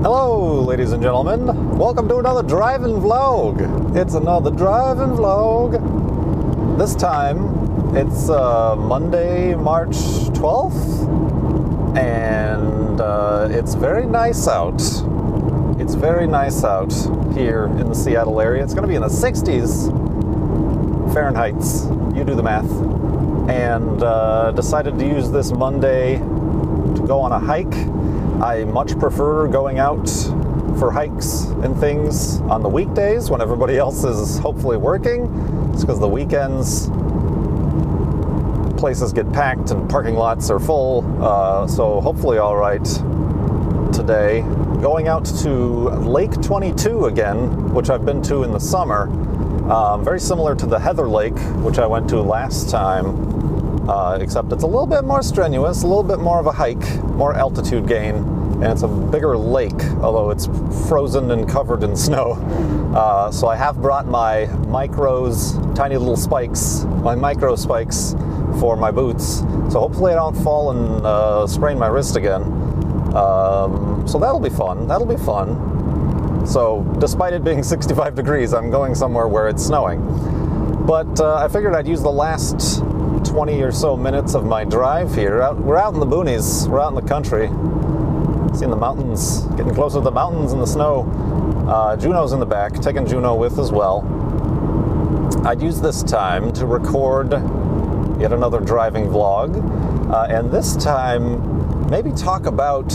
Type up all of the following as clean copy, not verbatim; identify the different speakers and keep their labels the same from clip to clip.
Speaker 1: Hello, ladies and gentlemen. Welcome to another driving vlog. It's another driving vlog. This time, it's Monday, March 12th, and it's very nice out. It's very nice out here in the Seattle area. It's going to be in the 60s Fahrenheits. You do the math. And decided to use this Monday to go on a hike. I much prefer going out for hikes and things on the weekdays when everybody else is hopefully working. It's because the weekends places get packed and parking lots are full. So hopefully all right today. Going out to Lake 22 again, which I've been to in the summer. Very similar to the Heather Lake, which I went to last time. Except it's a little bit more strenuous, a little bit more of a hike, more altitude gain, and it's a bigger lake, although it's frozen and covered in snow. So I have brought my micros, tiny little spikes, my micro spikes for my boots. So hopefully I don't fall and sprain my wrist again. So that'll be fun, that'll be fun. So despite it being 65 degrees, I'm going somewhere where it's snowing. But I figured I'd use the last 20 or so minutes of my drive here. We're out in the boonies, we're out in the country, seeing the mountains, getting closer to the mountains and the snow. Juno's in the back, taking Juno with as well. I'd use this time to record yet another driving vlog, and this time maybe talk about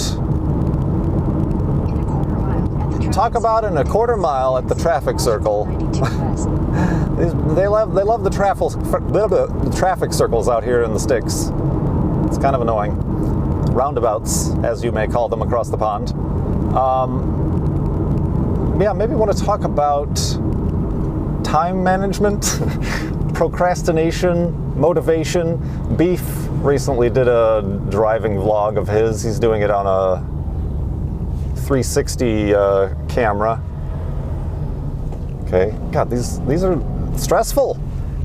Speaker 1: in a quarter mile at the traffic circle. They love the traffic circles out here in the sticks. It's kind of annoying. Roundabouts, as you may call them across the pond. Yeah, maybe want to talk about time management, procrastination, motivation. Beef recently did a driving vlog of his. He's doing it on a 360 camera. Okay, God, these are stressful.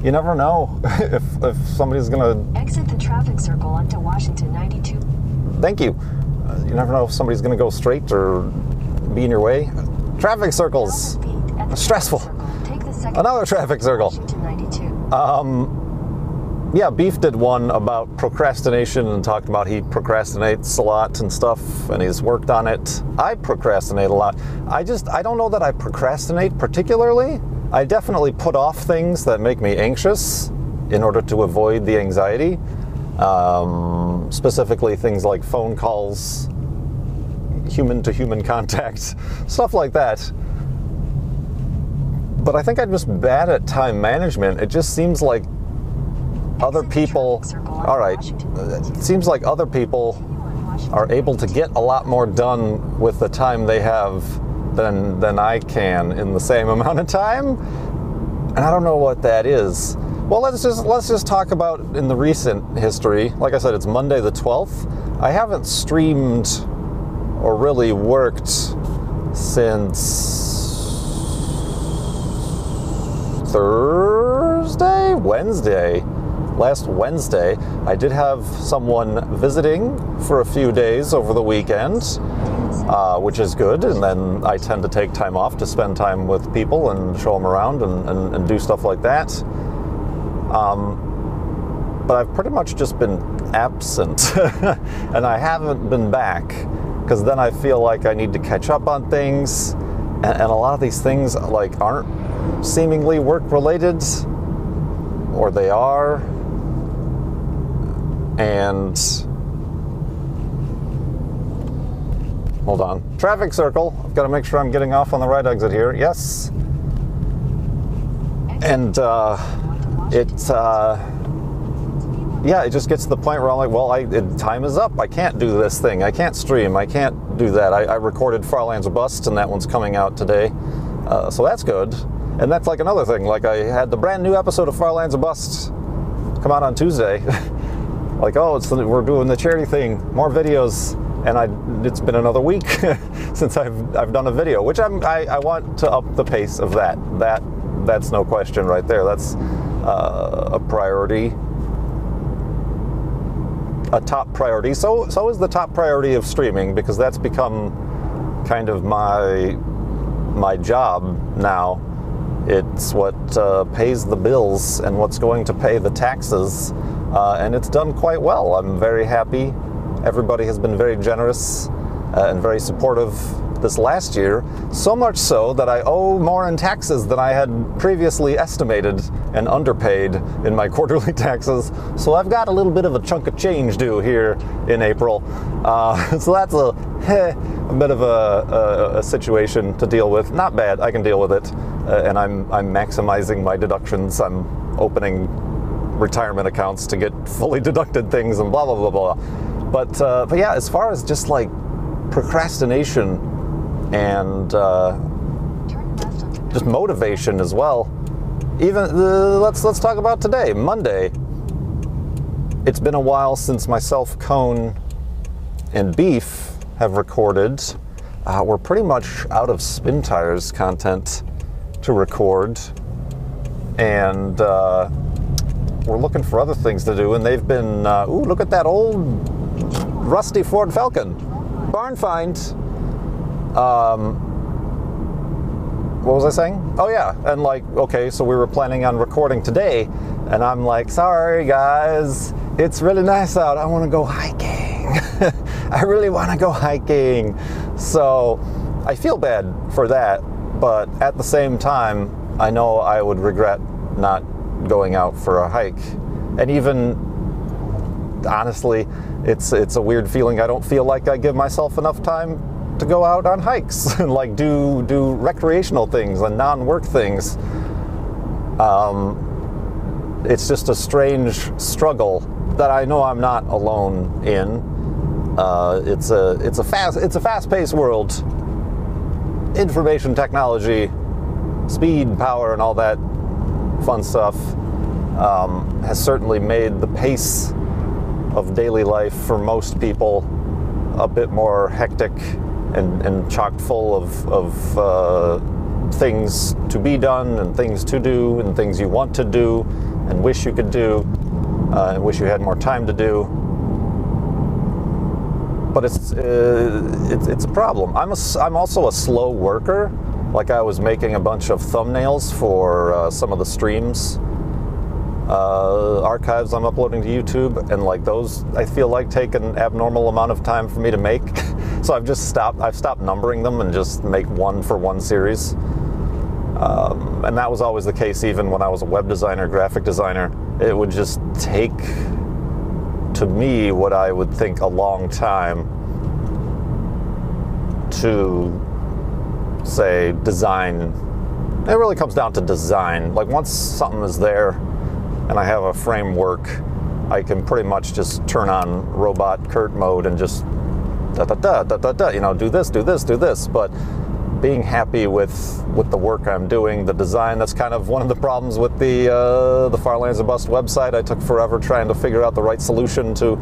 Speaker 1: You never know if somebody's gonna
Speaker 2: exit the traffic circle onto Washington 92.
Speaker 1: Thank you. You never know if somebody's gonna go straight or be in your way. Traffic circles, stressful. Another traffic circle.
Speaker 2: Washington 92.
Speaker 1: Yeah, Beef did one about procrastination and talked about he procrastinates a lot and stuff, and he's worked on it. I procrastinate a lot. I don't know that I procrastinate particularly. I definitely put off things that make me anxious in order to avoid the anxiety. Specifically things like phone calls, human-to-human contact, stuff like that. But I think I'm just bad at time management. It just seems like other people, all right, it seems like other people are able to get a lot more done with the time they have than I can in the same amount of time, and I don't know what that is. Well, let's just talk about in the recent history. Like I said, it's Monday the 12th. I haven't streamed or really worked since Wednesday. Last Wednesday. I did have someone visiting for a few days over the weekend, which is good, and then I tend to take time off to spend time with people and show them around and do stuff like that. But I've pretty much just been absent, and I haven't been back, because then I feel like I need to catch up on things, and a lot of these things like aren't seemingly work-related, or they are. And hold on, traffic circle. I've got to make sure I'm getting off on the right exit here. Yes. And yeah, it just gets to the point where I'm like, well, time is up. I can't do this thing. I can't stream. I can't do that. I recorded Farlands Bust, and that one's coming out today. So that's good. And that's like another thing. Like I had the brand new episode of Farlands Bust come out on Tuesday. Like, oh, we're doing the charity thing, more videos, and it's been another week since I've done a video, which I want to up the pace of that. That's no question right there. That's a priority, a top priority. So is the top priority of streaming, because that's become kind of my job now. It's what pays the bills and what's going to pay the taxes, and it's done quite well. I'm very happy. Everybody has been very generous and very supportive this last year, so much so that I owe more in taxes than I had previously estimated and underpaid in my quarterly taxes. So I've got a little bit of a chunk of change due here in April. So that's a bit of a situation to deal with. Not bad, I can deal with it. And I'm maximizing my deductions. I'm opening retirement accounts to get fully deducted things and blah, blah, blah, blah. But yeah, as far as just like procrastination and just motivation as well. Even let's talk about today, Monday. It's been a while since myself, Cone, and Beef have recorded. We're pretty much out of Spin Tires content to record, and we're looking for other things to do. And they've been ooh, look at that old rusty Ford Falcon, barn find. What was I saying? Oh yeah, and like, okay, so we were planning on recording today, and I'm like, sorry guys, it's really nice out, I want to go hiking. I really want to go hiking. So I feel bad for that, but at the same time, I know I would regret not going out for a hike. And even, honestly, it's a weird feeling. I don't feel like I give myself enough time to go out on hikes and like do recreational things and non-work things. It's just a strange struggle that I know I'm not alone in. It's a fast-paced world. Information technology, speed, power, and all that fun stuff has certainly made the pace of daily life for most people a bit more hectic and chock full of things to be done and things to do and things you want to do and wish you could do and wish you had more time to do. But it's a problem. I'm also a slow worker. Like, I was making a bunch of thumbnails for some of the streams archives I'm uploading to YouTube, and like those I feel like take an abnormal amount of time for me to make. So I've stopped numbering them and just make one for one series. And that was always the case even when I was a web designer, graphic designer. It would just take, to me, what I would think a long time to, say, design. It really comes down to design. Like, once something is there and I have a framework, I can pretty much just turn on robot Kurt mode and just you know, do this, do this, do this. But being happy with the work I'm doing, the design, that's kind of one of the problems with the Farlands or Bust website. I took forever trying to figure out the right solution to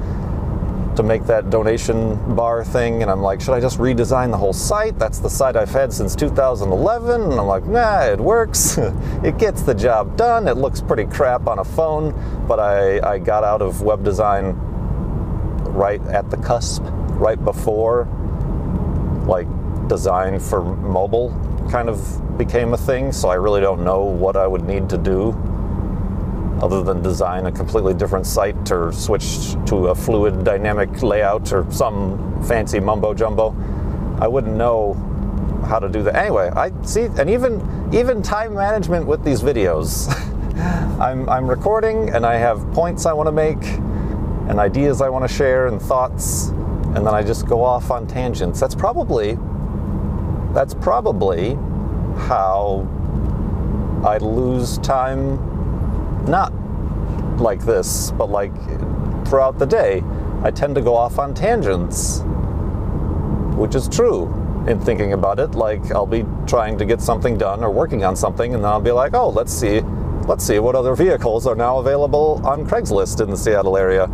Speaker 1: make that donation bar thing, and I'm like, should I just redesign the whole site? That's the site I've had since 2011, and I'm like, nah, it works. It gets the job done. It looks pretty crap on a phone, but I got out of web design right at the cusp, right before, like, design for mobile kind of became a thing, so I really don't know what I would need to do other than design a completely different site or switch to a fluid dynamic layout or some fancy mumbo jumbo. I wouldn't know how to do that. Anyway, I see, and even time management with these videos. I'm recording and I have points I want to make and ideas I want to share and thoughts, and then I just go off on tangents. That's probably how I lose time. Not like this, but like throughout the day, I tend to go off on tangents, which is true in thinking about it. Like, I'll be trying to get something done or working on something, and then I'll be like, oh, let's see what other vehicles are now available on Craigslist in the Seattle area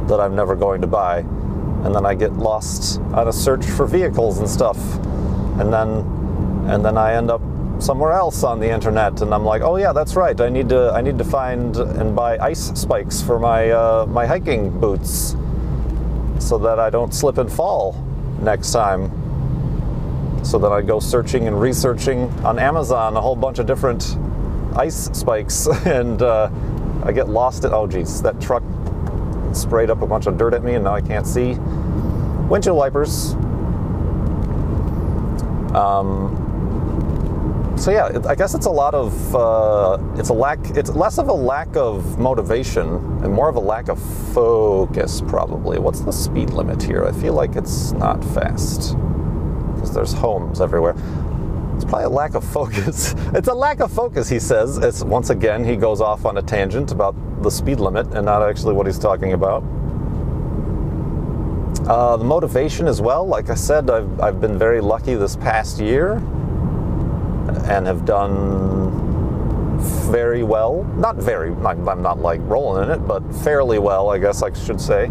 Speaker 1: that I'm never going to buy. And then I get lost on a search for vehicles and stuff, and then I end up somewhere else on the internet, and I'm like, oh yeah, that's right, I need to find and buy ice spikes for my my hiking boots so that I don't slip and fall next time. so that I go searching and researching on Amazon a whole bunch of different ice spikes, and I get lost in, oh geez, that truck sprayed up a bunch of dirt at me and now I can't see. Windshield wipers. So yeah, I guess it's a lot of, it's less of a lack of motivation and more of a lack of focus, probably. What's the speed limit here? I feel like it's not fast, because there's homes everywhere. It's probably a lack of focus. It's a lack of focus, he says. It's, once again, he goes off on a tangent about the speed limit and not actually what he's talking about. The motivation as well. Like I said, I've been very lucky this past year and have done very well. Not very, I'm not like rolling in it, but fairly well, I guess I should say,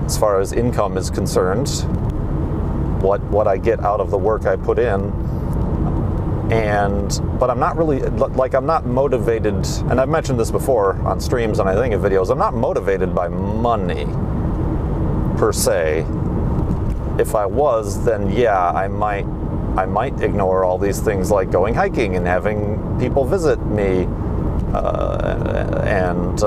Speaker 1: as far as income is concerned. What I get out of the work I put in. But I'm not really, like, I'm not motivated, and I've mentioned this before on streams and I think in videos, I'm not motivated by money per se. If I was, then yeah, I might ignore all these things like going hiking and having people visit me, and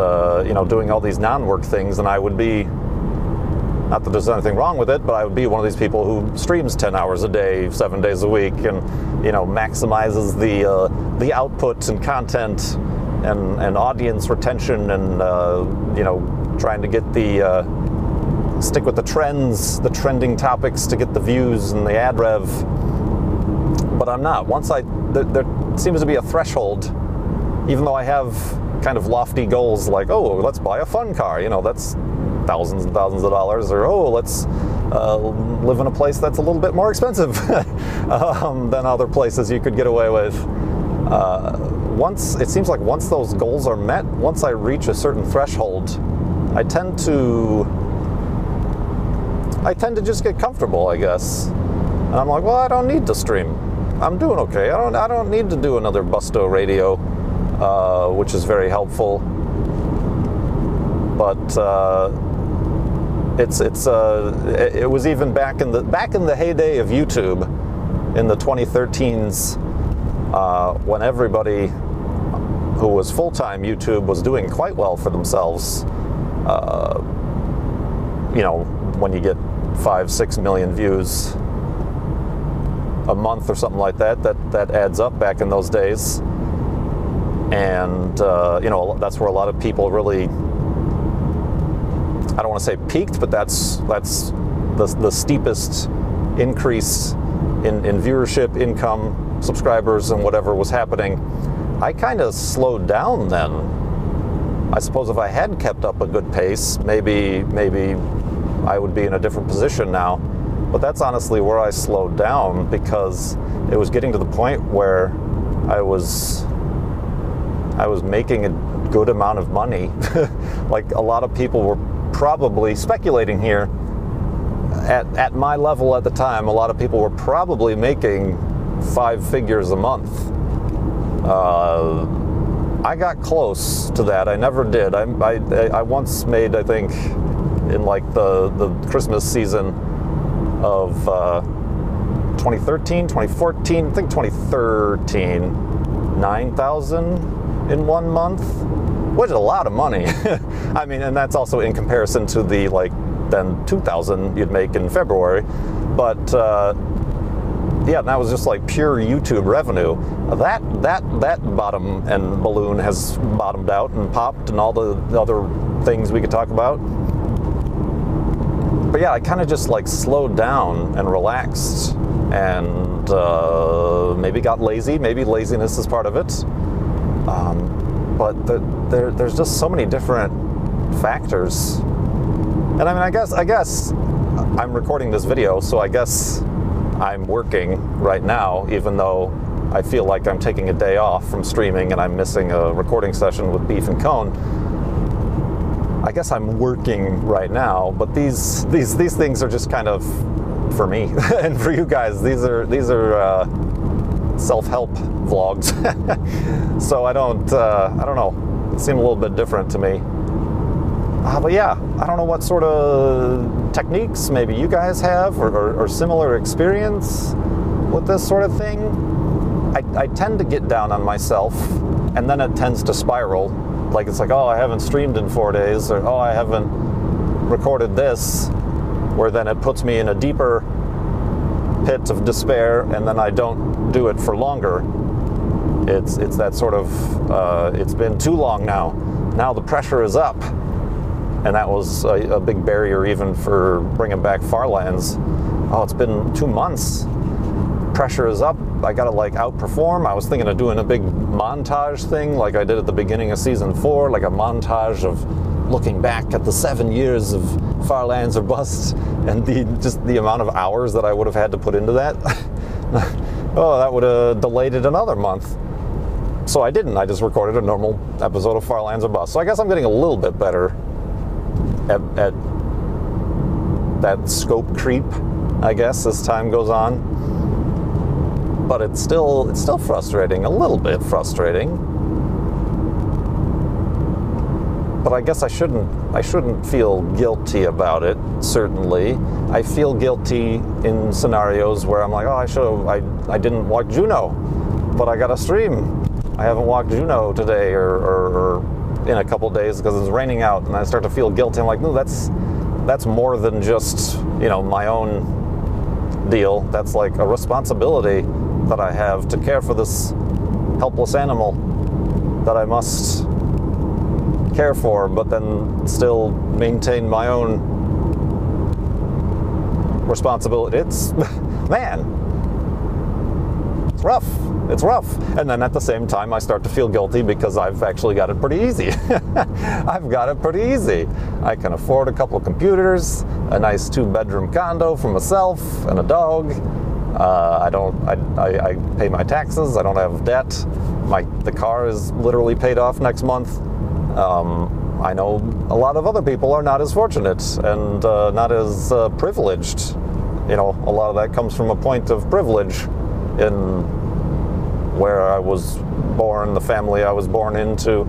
Speaker 1: you know, doing all these non-work things, and I would be, not that there's anything wrong with it, but I would be one of these people who streams 10 hours a day, 7 days a week, and, you know, maximizes the output and content and audience retention, and you know, trying to get the stick with the trends, the trending topics to get the views and the ad rev. But I'm not. There seems to be a threshold, even though I have kind of lofty goals like, oh, let's buy a fun car, you know, that's thousands and thousands of dollars, or oh, let's live in a place that's a little bit more expensive than other places you could get away with. It seems like once those goals are met, once I reach a certain threshold, I tend to just get comfortable, I guess. And I'm like, well, I don't need to stream. I'm doing okay. I don't need to do another Busto radio, which is very helpful. But it was even back in the heyday of YouTube, in the 2013s, when everybody who was full-time YouTube was doing quite well for themselves. You know, when you get 5-6 million views a month or something like that, that adds up back in those days. And you know, that's where a lot of people really, I don't want to say peaked, but that's the steepest increase in viewership, income, subscribers, and whatever was happening. I kind of slowed down then. I suppose if I had kept up a good pace, maybe I would be in a different position now. But that's honestly where I slowed down, because it was getting to the point where I was making a good amount of money. Like, a lot of people were probably speculating here. At my level at the time, a lot of people were probably making 5 figures a month. I got close to that. I never did. I once made, I think, in like the Christmas season of 2013, 2014, I think 2013, 9,000 in 1 month, which is a lot of money. I mean, and that's also in comparison to the like then 2,000 you'd make in February. But yeah, that was just like pure YouTube revenue. That bottom and balloon has bottomed out and popped, and all the other things we could talk about. But yeah, I kind of just like slowed down and relaxed, and maybe got lazy. Maybe laziness is part of it. But there's just so many different factors. And I mean, I guess I'm recording this video, so I guess I'm working right now, even though I feel like I'm taking a day off from streaming and I'm missing a recording session with Beef and Cone. I guess I'm working right now, but these things are just kind of for me and for you guys. These are self-help vlogs. So I don't know. It seemed a little bit different to me. But yeah, I don't know what sort of techniques maybe you guys have or similar experience with this sort of thing. I tend to get down on myself, and then it tends to spiral. Like it's like, oh, I haven't streamed in 4 days, or oh, I haven't recorded this, where then it puts me in a deeper pit of despair, and then I don't do it for longer. It's that sort of, it's been too long now. Now the pressure is up. And that was a big barrier even for bringing back Farlands. Oh, it's been 2 months. Pressure is up. I gotta like outperform. I was thinking of doing a big montage thing like I did at the beginning of season 4, like a montage of looking back at the 7 years of Farlands or Bust, and just the amount of hours that I would have had to put into that. Oh, that would have delayed it another month. So I didn't. I just recorded a normal episode of Farlands or Bust. So I guess I'm getting a little bit better at that scope creep, I guess, as time goes on. But it's still frustrating, a little bit frustrating. But I guess I shouldn't feel guilty about it, certainly. I feel guilty in scenarios where I'm like, oh, I didn't walk Juno, but I got a stream. I haven't walked Juno today or in a couple days because it's raining out, and I start to feel guilty. I'm like, no, that's more than just, you know, my own deal. That's like a responsibility that I have to care for this helpless animal that I must care for, but then still maintain my own responsibility. It's, man, it's rough. It's rough. And then at the same time, I start to feel guilty because I've actually got it pretty easy. I've got it pretty easy. I can afford a couple of computers, a nice 2-bedroom condo for myself and a dog. I pay my taxes. I don't have debt. The car is literally paid off next month. I know a lot of other people are not as fortunate and not as privileged. You know, a lot of that comes from a point of privilege in where I was born, the family I was born into,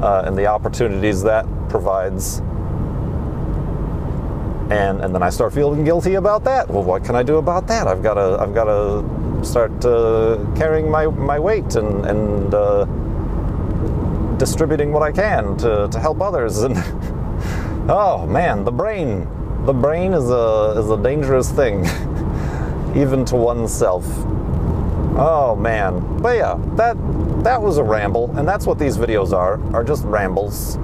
Speaker 1: and the opportunities that provides. And then I start feeling guilty about that. Well, what can I do about that? I've got to start carrying my weight and distributing what I can to help others. And oh man, the brain is a dangerous thing, even to oneself. Oh man, but yeah, that was a ramble, and that's what these videos are just rambles.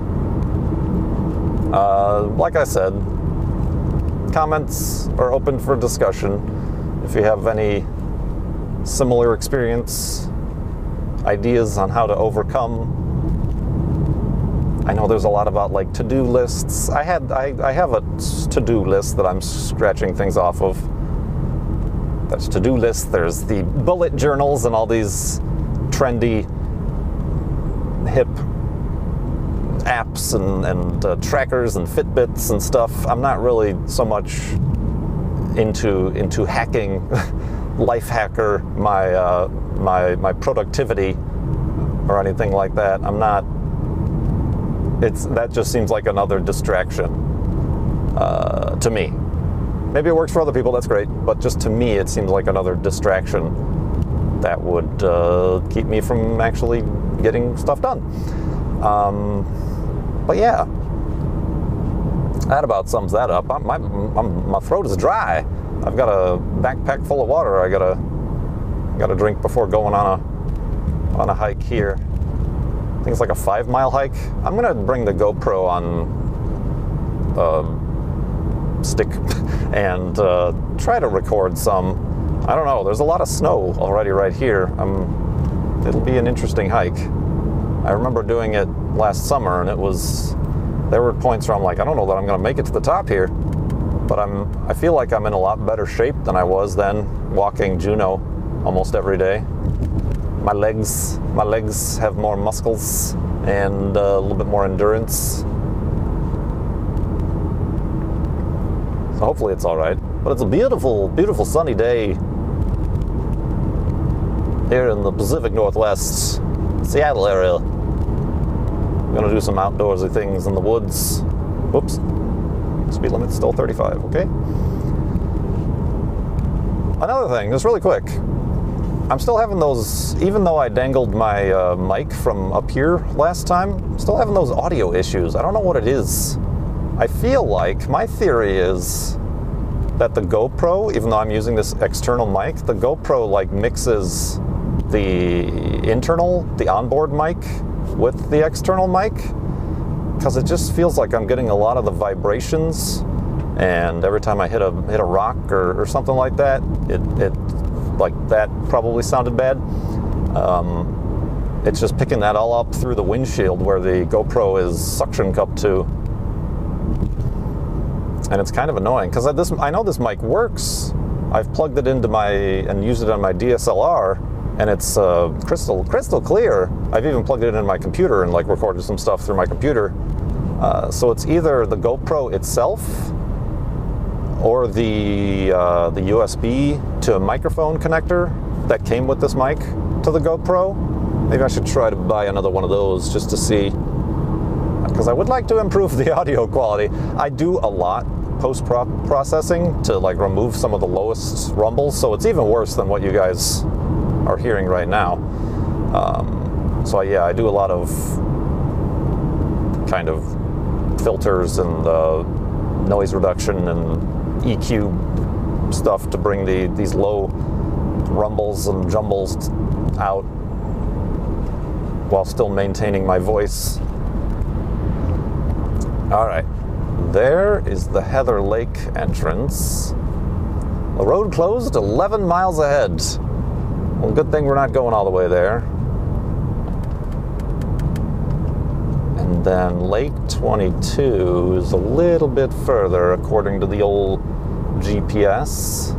Speaker 1: Like I said, comments are open for discussion. If you have any similar experience, ideas on how to overcome. I know there's a lot about like to-do lists. I have a to-do list that I'm scratching things off of. There's to-do lists, there's the bullet journals and all these trendy, hip apps and trackers and Fitbits and stuff. I'm not really so much into hacking, life hacker, my productivity or anything like that. I'm not. That just seems like another distraction to me. Maybe it works for other people, that's great, but just to me it seems like another distraction that would keep me from actually getting stuff done. But yeah, that about sums that up. My throat is dry. I've got a backpack full of water I gotta drink before going on a hike here. I think it's like a 5-mile hike. I'm gonna bring the GoPro on stick and try to record some. I don't know, there's a lot of snow already right here. It'll be an interesting hike. I remember doing it last summer, and there were points where I'm like, I don't know that I'm gonna make it to the top here, but I feel like I'm in a lot better shape than I was then, walking Juno almost every day. My legs have more muscles and a little bit more endurance. So hopefully it's all right. But it's a beautiful, beautiful sunny day here in the Pacific Northwest, Seattle area. I'm gonna do some outdoorsy things in the woods. Whoops. Speed limit's still 35, okay. Another thing, just really quick. I'm still having those, even though I dangled my mic from up here last time, I'm still having those audio issues. I don't know what it is. I feel like, my theory is that the GoPro, even though I'm using this external mic, the GoPro like mixes the internal, the onboard mic with the external mic, because it just feels like I'm getting a lot of the vibrations, and every time I hit a rock or something like that, it like that probably sounded bad. It's just picking that all up through the windshield where the GoPro is suction cupped to. And it's kind of annoying, because I know this mic works. I've plugged it into and used it on my DSLR, and it's crystal clear. I've even plugged it in my computer and like recorded some stuff through my computer. So it's either the GoPro itself or the USB to a microphone connector that came with this mic to the GoPro. Maybe I should try to buy another one of those just to see, because I would like to improve the audio quality. I do a lot post-processing to like remove some of the lowest rumbles, so it's even worse than what you guys are hearing right now. So yeah, I do a lot of kind of filters and noise reduction and EQ stuff to bring these low rumbles and jumbles out while still maintaining my voice. All right, there is the Heather Lake entrance. The road closed 11 miles ahead. Well, good thing we're not going all the way there. And then Lake 22 is a little bit further, according to the old GPS.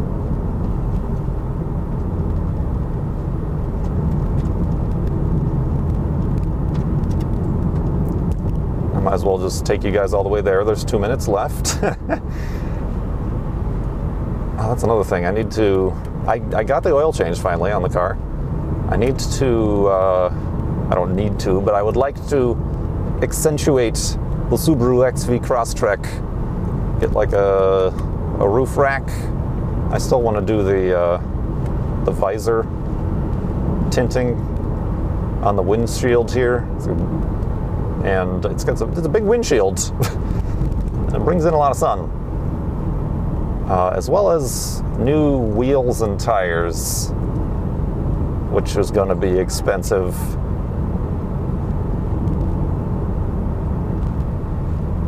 Speaker 1: I might as well just take you guys all the way there. There's 2 minutes left. Oh, that's another thing. I need to... I got the oil change finally on the car. I need to... I don't need to, but I would like to accentuate the Subaru XV Crosstrek. Get like a roof rack. I still want to do the visor tinting on the windshield here, and it's a big windshield. And it brings in a lot of sun, as well as new wheels and tires, which is going to be expensive.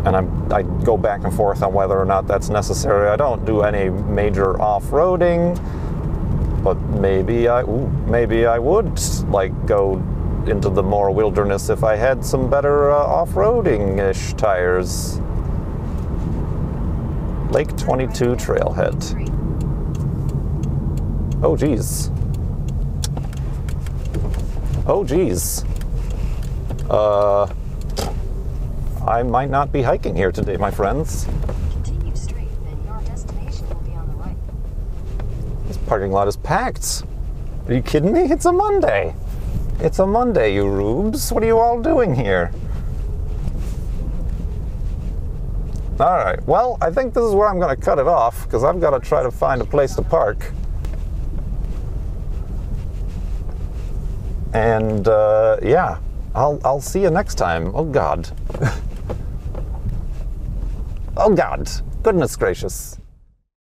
Speaker 1: And I go back and forth on whether or not that's necessary. I don't do any major off-roading, but maybe I would like go into the more wilderness if I had some better off-roading-ish tires. Lake 22 trailhead. Oh geez. Oh geez. I might not be hiking here today, my friends.
Speaker 2: Continue straight, then your destination will be on the right.
Speaker 1: This parking lot is packed. Are you kidding me? It's a Monday. It's a Monday, you rubes. What are you all doing here? All right, well, I think this is where I'm going to cut it off, because I've got to try to find a place to park. And, yeah, I'll see you next time. Oh, God. Oh, God. Goodness gracious.